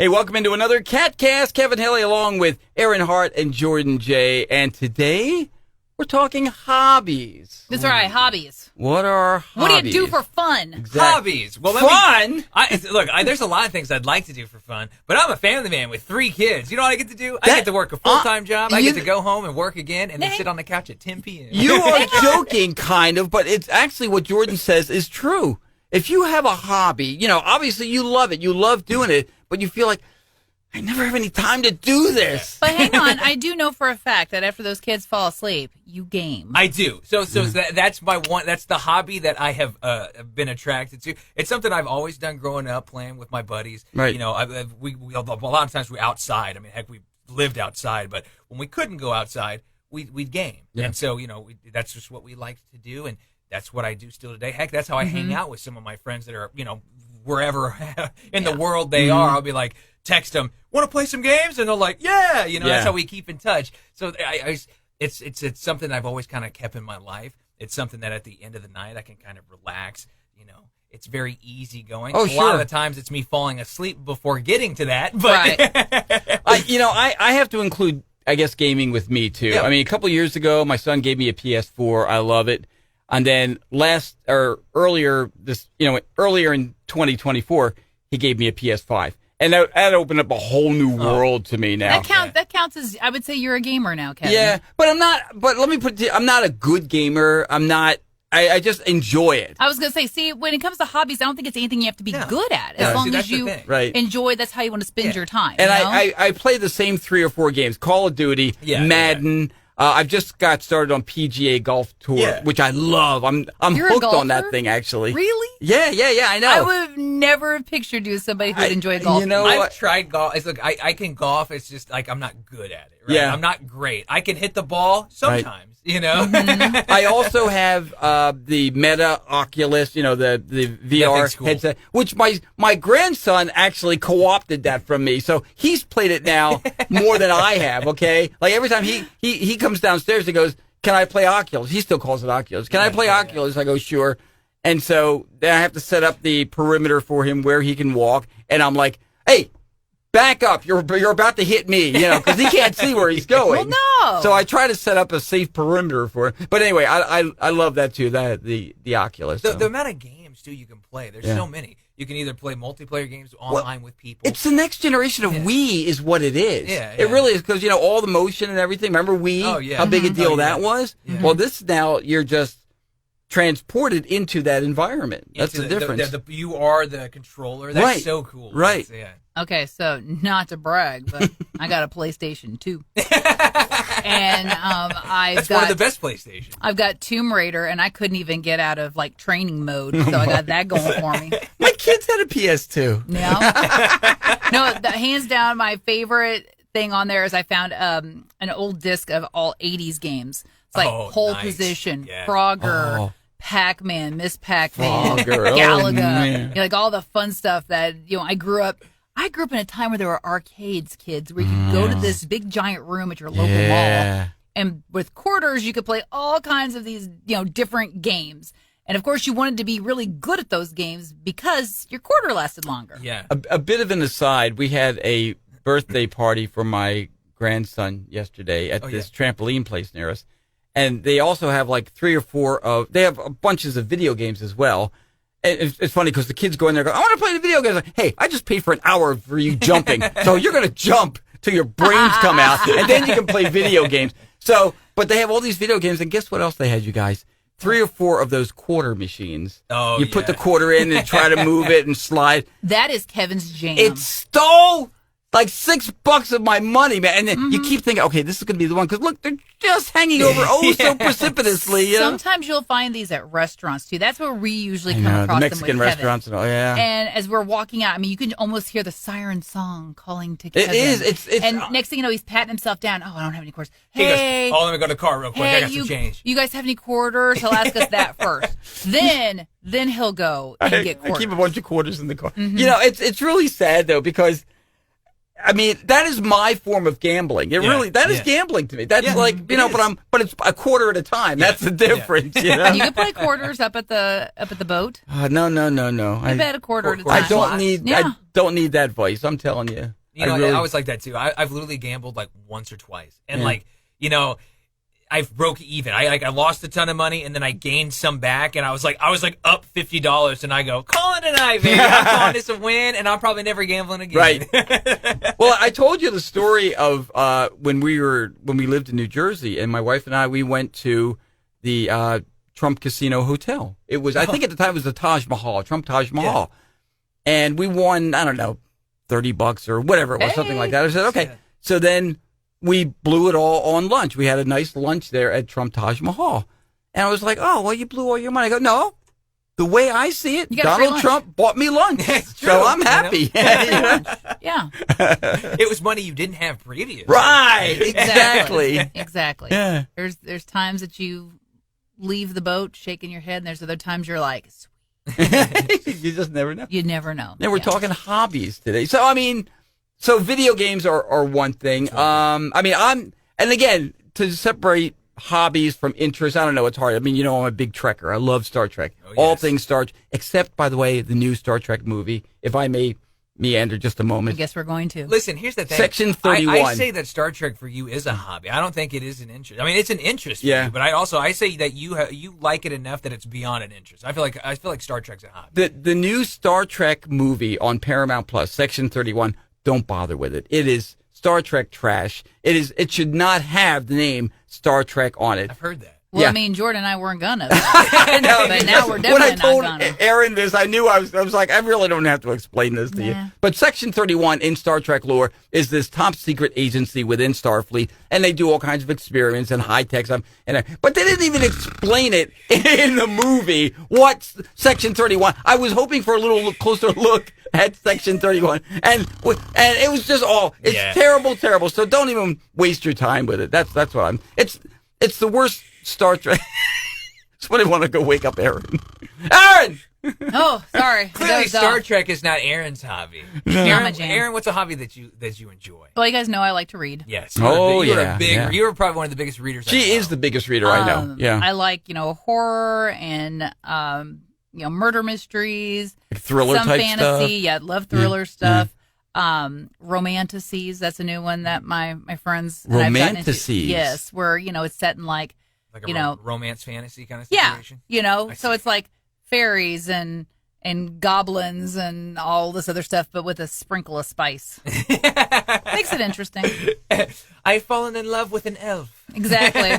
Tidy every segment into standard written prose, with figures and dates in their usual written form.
Hey, welcome into another KATcast. Kevin Haley along with Aaron Hart and Jordan J. And today, we're talking hobbies. That's right, hobbies. What are hobbies? What do you do for fun? Exactly. Hobbies. Well, fun? There's a lot of things I'd like to do for fun, but I'm a family man with 3 kids. You know what I get to do? I get to work a full-time job. I get to go home and work again and then sit on the couch at 10 p.m. You are joking, kind of, but it's actually what Jordan says is true. If you have a hobby, obviously you love it. You love doing it, but you feel like, I never have any time to do this. But hang on, I do know for a fact that after those kids fall asleep, you game. I do. So that's my one. That's the hobby that I have been attracted to. It's something I've always done growing up, playing with my buddies. Right. We a lot of times we're outside. I mean, heck, we lived outside, but when we couldn't go outside, we'd game. Yeah. And so that's just what we liked to do, and that's what I do still today. Heck, that's how I hang out with some of my friends that are wherever in the world they are. I'll be like, text them, want to play some games? And they're like, yeah. That's how we keep in touch. So it's something I've always kind of kept in my life. It's something that at the end of the night I can kind of relax. It's very easy going. Oh, a lot of the times it's me falling asleep before getting to that. But right. I have to include, I guess, gaming with me too. Yeah. I mean, a couple years ago, my son gave me a PS4. I love it. And then earlier in 2024, he gave me a PS5. And that opened up a whole new world to me now. That counts as, I would say you're a gamer now, Kevin. Yeah, but I'm not, let me put it, I'm not a good gamer. I'm not, I just enjoy it. I was going to say, when it comes to hobbies, I don't think it's anything you have to be good at. As long as you enjoy, that's how you want to spend your time. And I play the same 3 or 4 games, Call of Duty, Madden. I've just got started on PGA Golf Tour, which I love. I'm hooked on that thing, actually. Really? Yeah, I know. I would have never pictured you as somebody who would enjoy golf. I've tried golf. Look, I can golf. It's just like I'm not good at it. Right? Yeah. I'm not great. I can hit the ball sometimes. I also have the Meta Oculus, the VR headset, which my grandson actually co-opted that from me. So he's played it now more than I have, okay? Like every time he comes downstairs and goes, can I play Oculus? He still calls it Oculus. Can I play Oculus? I go, sure. And so then I have to set up the perimeter for him where he can walk. And I'm like, hey, back up. You're about to hit me, because he can't see where he's going. Well, no. So I try to set up a safe perimeter for him. But anyway, I love that too, the Oculus. The amount of games, too, you can play. There's so many. You can either play multiplayer games online with people. It's the next generation of Wii is what it is. Yeah. It really is because, all the motion and everything. Remember Wii? Oh, yeah. How big a deal that was? Yeah. Well, this now you're just transported into that environment. That's the difference. You are the controller. That's so cool. Right. Okay, so not to brag, but I got a PlayStation 2. And That's one of the best PlayStations. I've got Tomb Raider, and I couldn't even get out of training mode, so I got that going for me. My kids had a PS2. No, hands down, my favorite thing on there is I found an old disc of all 80s games. It's like Pole Position, Frogger, Pac-Man, Miss Pac-Man, Galaga, all the fun stuff that I grew up in a time where there were arcades, kids, where you could go to this big giant room at your local mall, and with quarters you could play all kinds of these different games. And of course, you wanted to be really good at those games because your quarter lasted longer. Yeah. A bit of an aside: we had a birthday party for my grandson yesterday at this trampoline place near us. And they also have 3 or 4 they have bunches of video games as well. And it's funny because the kids go in there and go, I want to play the video games. Like, hey, I just paid for an hour for you jumping. So you're going to jump till your brains come out and then you can play video games. So, but they have all these video games and guess what else they had, you guys? 3 or 4 of those quarter machines. Oh, you put the quarter in and try to move it and slide. That is Kevin's jam. It stole $6 of my money, man. And then you keep thinking, okay, this is going to be the one. Because look, they're just hanging over so precipitously. Sometimes you'll find these at restaurants, too. That's where we usually come across the Mexican them with restaurants Kevin. and all, yeah. And as we're walking out, you can almost hear the siren song calling to Kevin. It is. It's and next thing you know, he's patting himself down. Oh, I don't have any quarters. Hey. He goes, let me go to the car real quick. I got some change. You guys have any quarters? He'll ask us that first. Then he'll go and get quarters. I keep a bunch of quarters in the car. It's really sad, though, because I mean, that is my form of gambling. It really, that is gambling to me. That's like, but it's a quarter at a time. That's the difference. You know? You can play quarters up at the boat. No. I bet a quarter at a time. I don't need that voice. I'm telling you. You know, I was like that too. I've literally gambled like once or twice, and like, you know, I broke even. I lost a ton of money, and then I gained some back, and I was like up $50, and I go, call it a night, baby. I'm calling this a win, and I'm probably never gambling again. Right. Well, I told you the story of when we lived in New Jersey, and my wife and I, we went to the Trump Casino Hotel. It was, I think at the time it was the Taj Mahal, Trump Taj Mahal, and we won, I don't know, $30 or whatever it was, something like that. I said, okay. So then we blew it all on lunch. We had a nice lunch there at Trump Taj Mahal. And I was like, oh, well, you blew all your money. I go, no. The way I see it, Donald Trump bought me lunch. So I'm happy. Yeah. It was money you didn't have previous. Right. Exactly. Exactly. Yeah. There's times that you leave the boat shaking your head, and there's other times you're like, you just never know. You never know. And we're talking hobbies today. So, I mean, video games are one thing. And again, to separate hobbies from interests, I don't know, it's hard. I mean, you know, I'm a big Trekker. I love Star Trek. Oh, yes. All things Star Trek, except, by the way, the new Star Trek movie, if I may meander just a moment. I guess we're going to. Listen, here's the thing. Section 31. I say that Star Trek for you is a hobby. I don't think it is an interest. I mean, it's an interest for you, but I say that you like it enough that it's beyond an interest. I feel like Star Trek's a hobby. The new Star Trek movie on Paramount Plus, Section 31, don't bother with it. It is Star Trek trash. It should not have the name Star Trek on it. I've heard that. Well, I mean, Jordan and I weren't gonna. But now we're definitely when I told not gonna. Aaron this, I knew I was like, I really don't have to explain this to you. But Section 31 in Star Trek lore is this top secret agency within Starfleet, and they do all kinds of experiments and high tech stuff. But they didn't even explain it in the movie. What's Section 31? I was hoping for a little closer look at Section 31, and it was just terrible. So don't even waste your time with it. That's what it's the worst Star Trek. Somebody want to go wake up Aaron. Aaron! Oh, sorry. Clearly, Star Trek is not Aaron's hobby. No. Aaron, what's a hobby that you enjoy? Well, you guys know I like to read. Yes. You were probably one of the biggest readers. She is the biggest reader I know. Yeah. I like, horror and murder mysteries, like thriller some type fantasy. Stuff. Yeah, love thriller stuff. Romanticides, that's a new one that my friends and I've gotten into. Yes, where it's set in like a romance fantasy kind of situation. Yeah, so it's like fairies and goblins and all this other stuff, but with a sprinkle of spice. Makes it interesting. I've fallen in love with an elf. Exactly.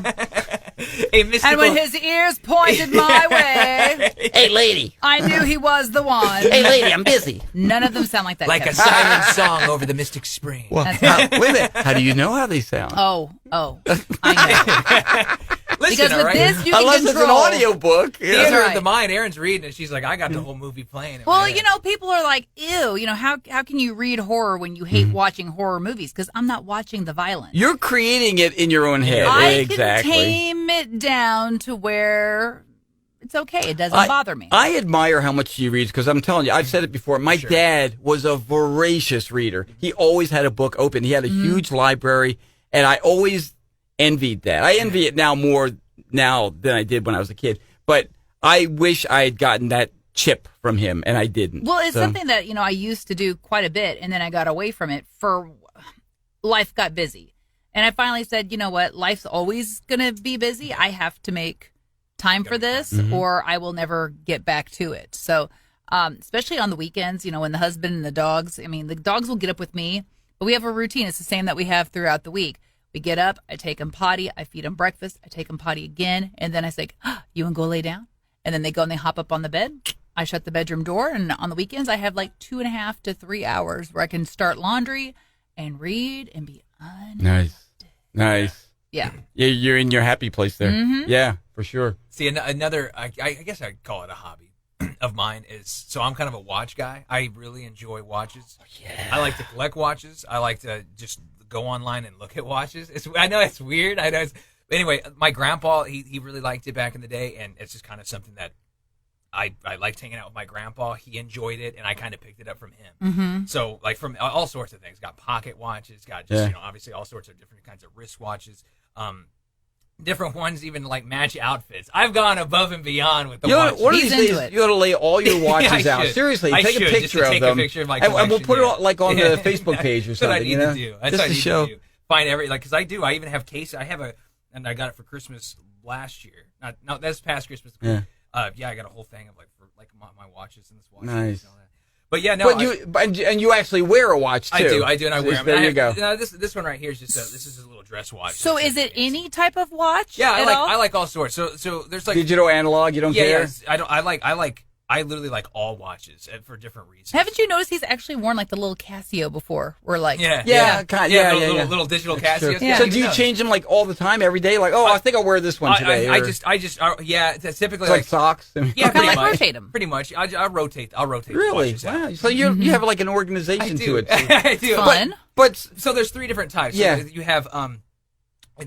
And when his ears pointed my way, hey lady, I knew he was the one. Hey lady, I'm busy. None of them sound like that. Like a siren song over the mystic spring. Well, wait a minute. How do you know how they sound? Oh, I know. Listen, because with this, you unless can it's an audiobook. Theater of the mind. Aaron's reading, and she's like, "I got the whole movie playing." Well, people are like, "Ew, how can you read horror when you hate watching horror movies?" Because I'm not watching the violence. You're creating it in your own head. I can tame it down to where it's okay. It doesn't bother me. I admire how much she reads because I'm telling you, I've said it before. My dad was a voracious reader. He always had a book open. He had a huge library, and I always envied that. I envy it more now than I did when I was a kid. But I wish I had gotten that chip from him, and I didn't. Well, it's something that I used to do quite a bit, and then I got away from it for life got busy. And I finally said, you know what? Life's always going to be busy. I have to make time for this, or I will never get back to it. So, especially on the weekends, when the husband and the dogs, the dogs will get up with me, but we have a routine. It's the same that we have throughout the week. We get up, I take them potty, I feed them breakfast, I take them potty again, and then I say, you want to go lay down? And then they go and they hop up on the bed. I shut the bedroom door, and on the weekends I have like 2.5 to 3 hours where I can start laundry and read and be Nice. Yeah. You're in your happy place there. Mm-hmm. Yeah, for sure. See, another, I guess I'd call it a hobby of mine is, so I'm kind of a watch guy. I really enjoy watches. Oh, yeah. I like to collect watches. I like to just go online and look at watches. I know it's weird. But anyway, my grandpa, he really liked it back in the day, and it's just kind of something that I liked hanging out with my grandpa. He enjoyed it, and I kind of picked it up from him. Mm-hmm. So, like, from all sorts of things. Got pocket watches, got just, obviously all sorts of different kinds of wristwatches. Different ones, even like match outfits. I've gone above and beyond with the watches. One of these days, you ought to lay all your watches out. Seriously, take a picture of them. And we'll put it on, like on the Facebook page or something. That's what I need to do. That's what I need to do. Find because I do. I even have cases. I have and I got it for Christmas last year. No, that's past Christmas. Yeah. I got a whole thing of my watches and this watch. Nice. And all that. But yeah, no. But you actually wear a watch too. I do, and I wear them. There you go. This one right here is just this is a little dress watch. So is it any type of watch? Yeah, I like all sorts. So there's like digital, analog. You don't care. Yeah, I literally like all watches for different reasons. Haven't you noticed he's actually worn like the little Casio before? Or like little digital Casio. Yeah. So do you change them like all the time, every day? Like, I think I'll wear this one today. It's typically like socks. Yeah, kind of like rotate them. Pretty much. I'll rotate. Really? Wow. So you have like an organization to it. I do. Fun. But so there's 3 different types. Yeah. So you have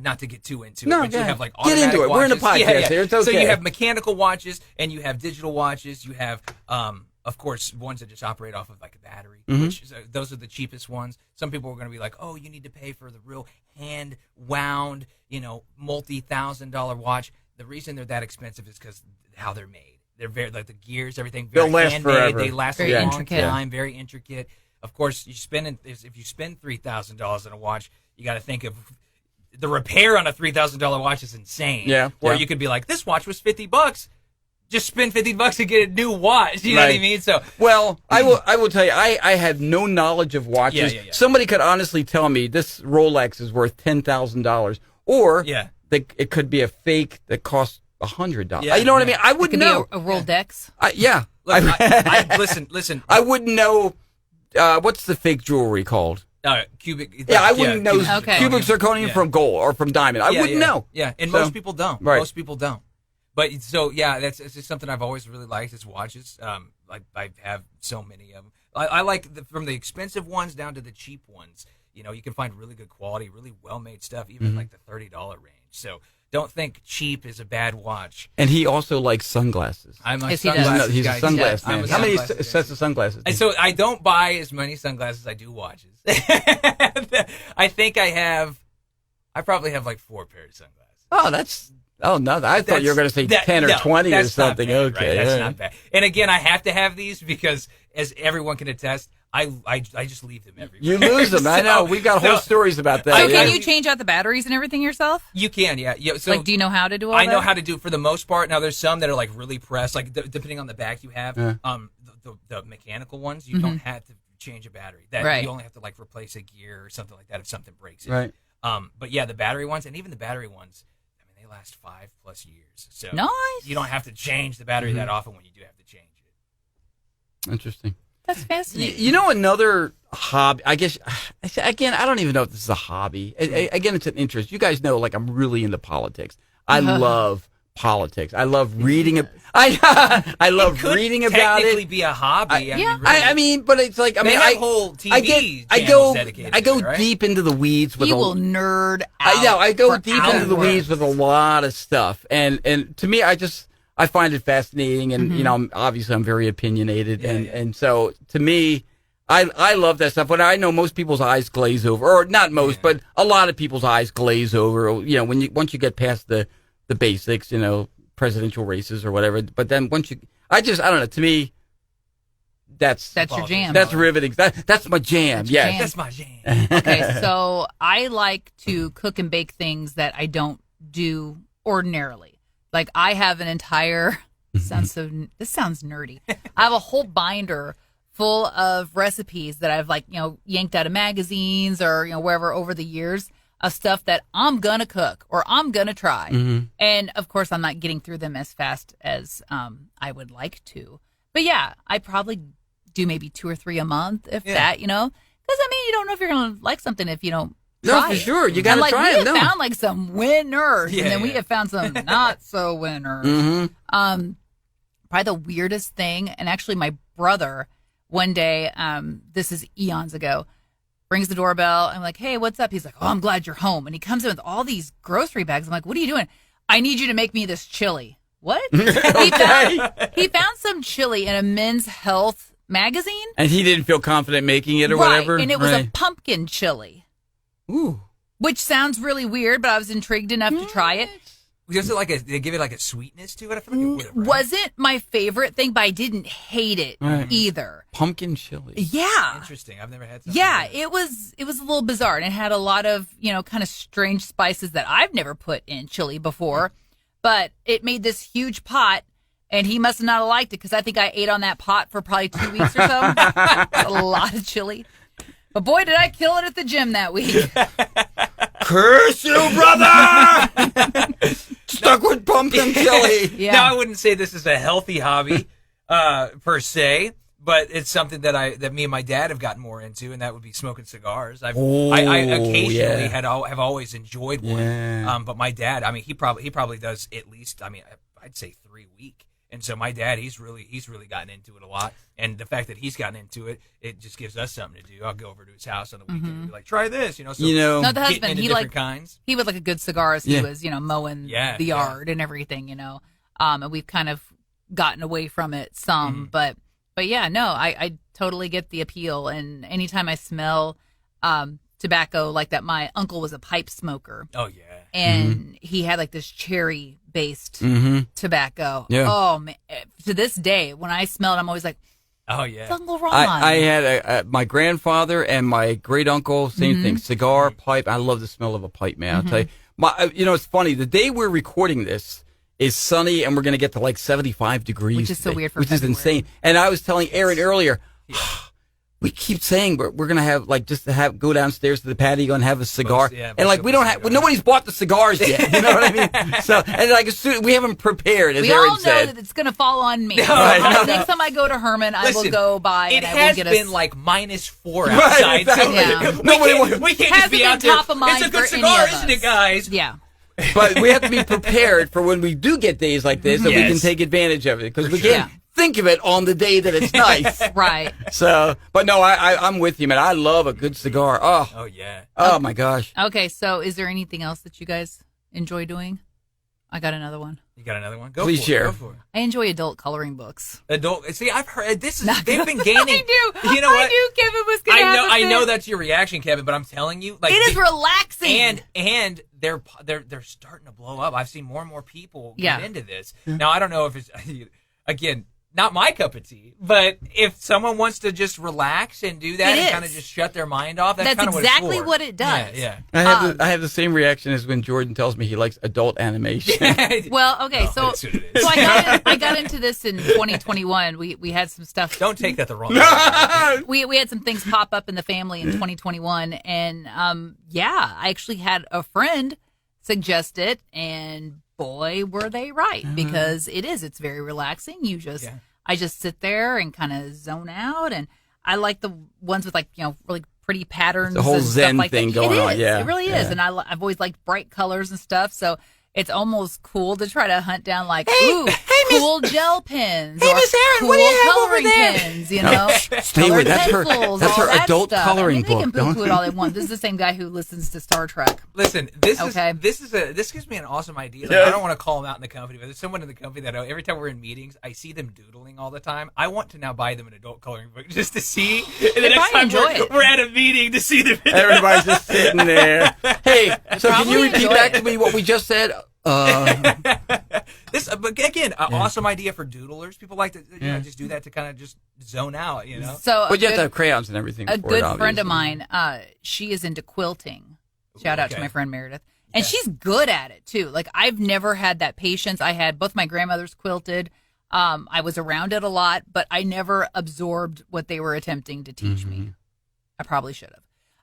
not to get too into it, but you have like get into it. watches. We're in a podcast here. It's okay. So you have mechanical watches and you have digital watches. You have, of course, ones that just operate off of like a battery. Which those are the cheapest ones. Some people are going to be like, oh, you need to pay for the real hand wound, multi-$1,000 watch. The reason they're that expensive is because how they're made. They're very like the gears, everything. Very They'll last handmade. forever. They last very a long intricate. time. Very intricate. Of course, if you spend $3,000 on a watch, you got to think of the repair on a $3,000 watch is insane. Yeah. Or you could be like, this watch was $50. Just spend $50 to get a new watch. You know what I mean? So, well, I will tell you, I have no knowledge of watches. Yeah. Somebody could honestly tell me this Rolex is worth $10,000, or it could be a fake that costs $100. Yeah, you know what I mean? I wouldn't know. A Rolex. Yeah. Look, listen. I wouldn't know. What's the fake jewelry called? Cubic. I wouldn't know cubic zirconium from gold or from diamond. I wouldn't know. Yeah, and most people don't. Right. Most people don't. But it's just something I've always really liked is watches. I have so many of them. I like from the expensive ones down to the cheap ones. You can find really good quality, really well-made stuff, even like the $30 range. So don't think cheap is a bad watch. And he also likes sunglasses. I'm a Yes, sunglasses He's guy. a sunglass I'm man. a How many sunglasses sets of sunglasses? And so I don't buy as many sunglasses as I do watches. I think I probably have like 4 pairs of sunglasses. No, I thought you were going to say 10 or 20 or something. Bad, okay. Right? That's not bad. And again, I have to have these because, as everyone can attest, I just leave them everywhere. You lose them. I know. We've got whole stories about that. So can you change out the batteries and everything yourself? You can, yeah. So do you know how to do all that? I know how to do it for the most part. Now, there's some that are like really pressed, like depending on the bag you have. The mechanical ones, you don't have to change a battery. You only have to like replace a gear or something like that if something breaks it. Right. But yeah, the battery ones, and even the battery ones, they last 5+ years. So nice. You don't have to change the battery that often when you do have to change it. Interesting. That's fascinating. You know, another hobby, I guess, again, I don't even know if this is a hobby. Again, it's an interest. You guys know, like, I'm really into politics. I love politics. I love reading it. I love reading about it. Technically be a hobby. I mean, but it's like, whole TV I go deep into the weeds with you will nerd out. I go deep hours. into the weeds with a lot of stuff. And to me, I find it fascinating, and I'm very opinionated, and so to me, I love that stuff. But I know most people's eyes glaze over, or not most, but a lot of people's eyes glaze over. Once you get past the basics, presidential races or whatever. But then I don't know. To me, that's your jam. That's riveting. That's my jam. Yes, that's my jam. Okay, so I like to cook and bake things that I don't do ordinarily. Like I have an entire this sounds nerdy. I have a whole binder full of recipes that I've yanked out of magazines or wherever over the years of stuff that I'm gonna cook or I'm gonna try. And of course I'm not getting through them as fast as I would like to. But yeah, I probably do maybe 2 or 3 a month, if that, because you don't know if you're gonna like something if you don't. No, for sure. You got to try it. We have found some winners, and then we have found some not so winners. Probably the weirdest thing, and actually my brother one day, this is eons ago, rings the doorbell. I'm like, hey, what's up? He's like, oh, I'm glad you're home. And he comes in with all these grocery bags. I'm like, what are you doing? I need you to make me this chili. what? He found some chili in a Men's Health magazine. And he didn't feel confident making it or right, whatever? And it was a pumpkin chili. Ooh. Which sounds really weird, but I was intrigued enough to try it. Was it they give it like a sweetness to it? I feel like it would, right? Wasn't my favorite thing, but I didn't hate it either. Pumpkin chili. Yeah. Interesting. I've never had something Yeah, like that. it was a little bizarre, and it had a lot of, kind of strange spices that I've never put in chili before, but it made this huge pot, and he must not have liked it, because I think I ate on that pot for probably 2 weeks or so. A lot of chili. But boy, did I kill it at the gym that week. Curse you, brother! Stuck with pumpkin chili. Yeah. Now, I wouldn't say this is a healthy hobby per se, but it's something that me and my dad have gotten more into, and that would be smoking cigars. I occasionally have always enjoyed one, but my dad, I mean, he probably does at least, I mean, I'd say 3 a week. And so my dad, he's really gotten into it a lot, and the fact that he's gotten into it, it just gives us something to do. I'll go over to his house on the weekend and be like, try this, So no, the husband, kinds. He would like a good cigar as he was, mowing the yard and everything, and we've kind of gotten away from it some, but yeah, no, I totally get the appeal, and anytime I smell tobacco like that, my uncle was a pipe smoker. Oh yeah. And he had like this cherry based tobacco. Yeah. Oh man, to this day when I smell it, I'm always like, oh yeah, it's Uncle Ron. I had my grandfather and my great uncle, same thing, cigar, pipe. I love the smell of a pipe, man. I'll tell you. It's funny. The day we're recording this is sunny, and we're going to get to like 75 degrees, which is so weird for which February. is insane. And I was telling Aaron earlier, we keep saying we're going to have go downstairs to the patio and have a cigar, and like we don't have, nobody's bought the cigars yet. You know what I mean? So, and like we haven't prepared, as Aaron said. We all know that it's going to fall on me. Next time I go to Herman, I will go by. It and I has will get been like -4 outside. Exactly. So we can't just be out there. It's a good cigar, isn't it, guys? Yeah. But we have to be prepared for when we do get days like this, that we can take advantage of it, because we can't think of it on the day that it's nice. Right. So, but no, I'm with you, man. I love a good cigar. Oh yeah. Oh my gosh. Okay, so is there anything else that you guys enjoy doing? I got another one. You got another one? Please share. Go for it. I enjoy adult coloring books. See, I've heard they've been gaining. I do. You know what? I knew Kevin was going to have a I fit. know that's your reaction, Kevin, but I'm telling you, like, it is relaxing. And they're starting to blow up. I've seen more and more people get into this. Now, I don't know if it's again, not my cup of tea, but if someone wants to just relax and do that and kind of just shut their mind off, that's kind of exactly what it does. Yeah. I have the same reaction as when Jordan tells me he likes adult animation. Well, okay, so I got into this in 2021. We had some stuff. Don't take that the wrong way. We had some things pop up in the family in 2021, and I actually had a friend suggest it, and boy, were they right, because it's very relaxing. I just sit there and kind of zone out, and I like the ones with really pretty patterns. The whole and Zen stuff like thing that. going on, It really is, and I've always liked bright colors and stuff, so it's almost cool to try to hunt down cool gel pens. Hey, Miss Aaron, cool what do you have over coloring there? Pens, Stay away. That's pencils, her all that adult stuff. coloring They can book. poo-poo it all they want. This is the same guy who listens to Star Trek. Listen, this gives me an awesome idea. Like, I don't want to call them out in the company, but there's someone in the company that every time we're in meetings, I see them doodling all the time. I want to now buy them an adult coloring book just to see. And the next time we're at a meeting to see them. Everybody's just sitting there. Hey, so can you repeat back to me what we just said? But again, an awesome idea for doodlers. People like to just do that to kind of just zone out, So, but you have to have crayons and everything. A good friend of mine, she is into quilting. Shout out to my friend Meredith. And she's good at it too. Like, I've never had that patience. I had both my grandmothers quilted. I was around it a lot, but I never absorbed what they were attempting to teach me. I probably should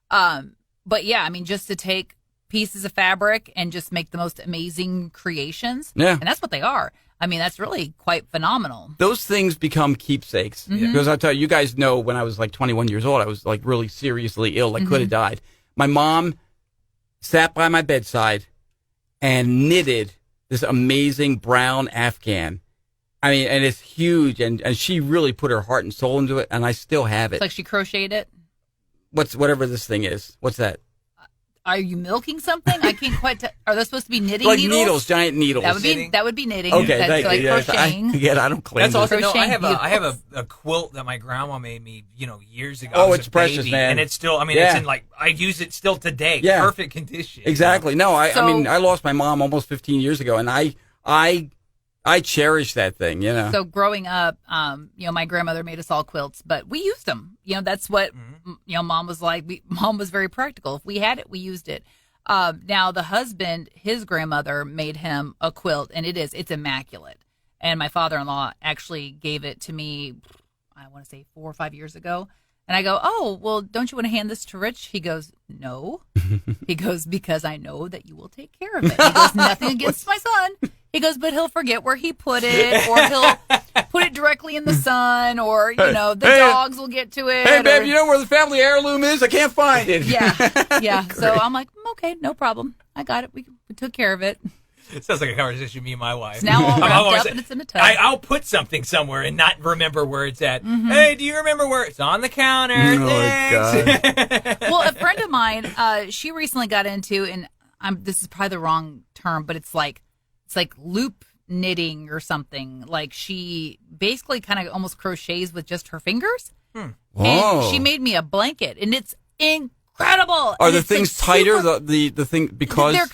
have. But yeah, I mean, just to take pieces of fabric and just make the most amazing creations. Yeah. And that's what they are. I mean, that's really quite phenomenal. Those things become keepsakes. Because I'll tell you, you guys know when I was like 21 years old, I was like really seriously ill. I could have died. My mom sat by my bedside and knitted this amazing brown Afghan. I mean, and it's huge. And she really put her heart and soul into it. And I still have it. It's like she crocheted it? Whatever this thing is. What's that? are you milking something? I can't quite tell. Are those supposed to be knitting like needles? giant needles. That would be knitting. Okay, that's thank like you. crocheting. I don't claim That's also Crocheting I have a quilt that my grandma made me, years ago. Oh, it's precious, man. And it's still, it's in I use it still today. Yeah. Perfect condition. Exactly. No, I lost my mom almost 15 years ago, and I cherish that thing, So growing up, my grandmother made us all quilts, but we used them. That's what, Mom was like. Mom was very practical. If we had it, we used it. Now the husband, his grandmother made him a quilt, and it's immaculate. And my father-in-law actually gave it to me, I want to say 4 or 5 years ago. And I go, oh, well, don't you want to hand this to Rich? He goes, no. He goes, because I know that you will take care of it. He goes, nothing against my son. He goes, but he'll forget where he put it, or he'll put it directly in the sun, or, the dogs will get to it. Hey, babe, you know where the family heirloom is? I can't find it. Yeah. So I'm like, okay, no problem. I got it. We took care of it. It sounds like a conversation me and my wife. It's now all wrapped up and it's in a tub. I'll put something somewhere and not remember where it's at. Mm-hmm. Hey, do you remember where it's on the counter? Oh, my God. Well, a friend of mine, she recently got into, and this is probably the wrong term, but it's like loop knitting or something. Like she basically kind of almost crochets with just her fingers. And she made me a blanket, and it's incredible. Are the things tighter? The thing, because they're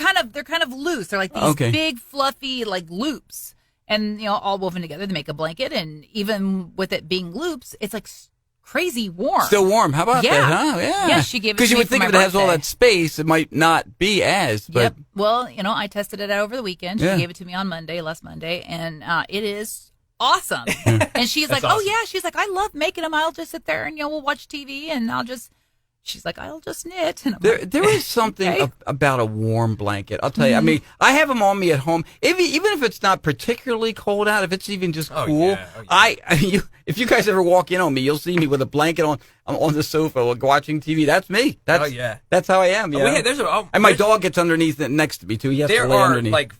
kind of loose. They're like these big fluffy like loops, and all woven together to make a blanket. And even with it being loops, it's like crazy warm. Still warm. How about that? Huh? Yeah. Yeah, she gave it to me because you would think if it has all that space, it might not be as. But yep. Well, I tested it out over the weekend. She gave it to me on last Monday, and it is awesome. And she's like, awesome. "Oh yeah," she's like, "I love making them. I'll just sit there and we'll watch TV, and She's like, I'll just knit. And there is something about a warm blanket. I'll tell you. I mean, I have them on me at home. Even if it's not particularly cold out, if it's even just cool, if you guys ever walk in on me, you'll see me with a blanket on the sofa watching TV. That's me. That's how I am. And my dog gets underneath it next to me too. He has to lay underneath.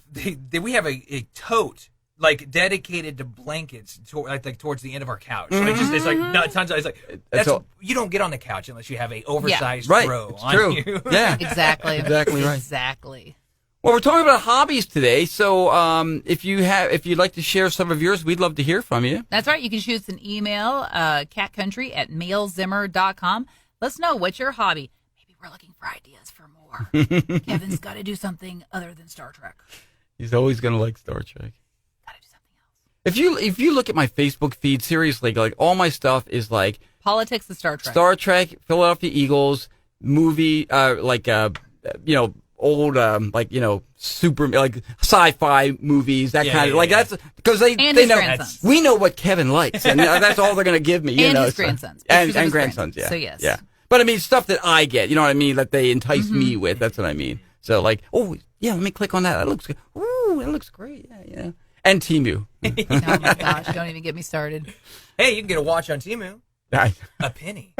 We have a tote. Dedicated to blankets, towards the end of our couch. Mm-hmm. It's like tons of. It's like you don't get on the couch unless you have a oversized throw it's on true. you. Yeah, exactly right. Exactly. Well, we're talking about hobbies today, so if you'd like to share some of yours, we'd love to hear from you. That's right. You can shoot us an email, catcountry@mailzimmer.com. Let us know what's your hobby. Maybe we're looking for ideas for more. Kevin's got to do something other than Star Trek. He's always going to like Star Trek. If you look at my Facebook feed, seriously, like all my stuff is like politics and Star Trek. Star Trek, Philadelphia Eagles, movie, old, super, like sci-fi movies, that kind of, that's because they know, we know what Kevin likes, and that's all they're going to give me, and his grandsons. And grandsons, yeah. So yes. Yeah. But I mean, stuff that I get, you know what I mean, that they entice me with, that's what I mean. So like, let me click on that. That looks good. Ooh, that looks great. Yeah. And Temu. Oh my gosh, don't even get me started. Hey, you can get a watch on Temu. A penny.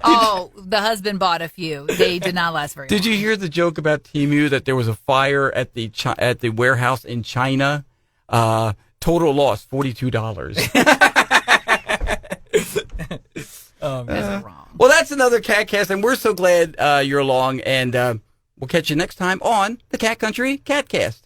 Oh, the husband bought a few. They did not last very long. Did you hear the joke about Temu that there was a fire at the warehouse in China? Total loss, $42. That's wrong. Well, that's another KATcast, and we're so glad you're along, and we'll catch you next time on the Cat Country KATcast.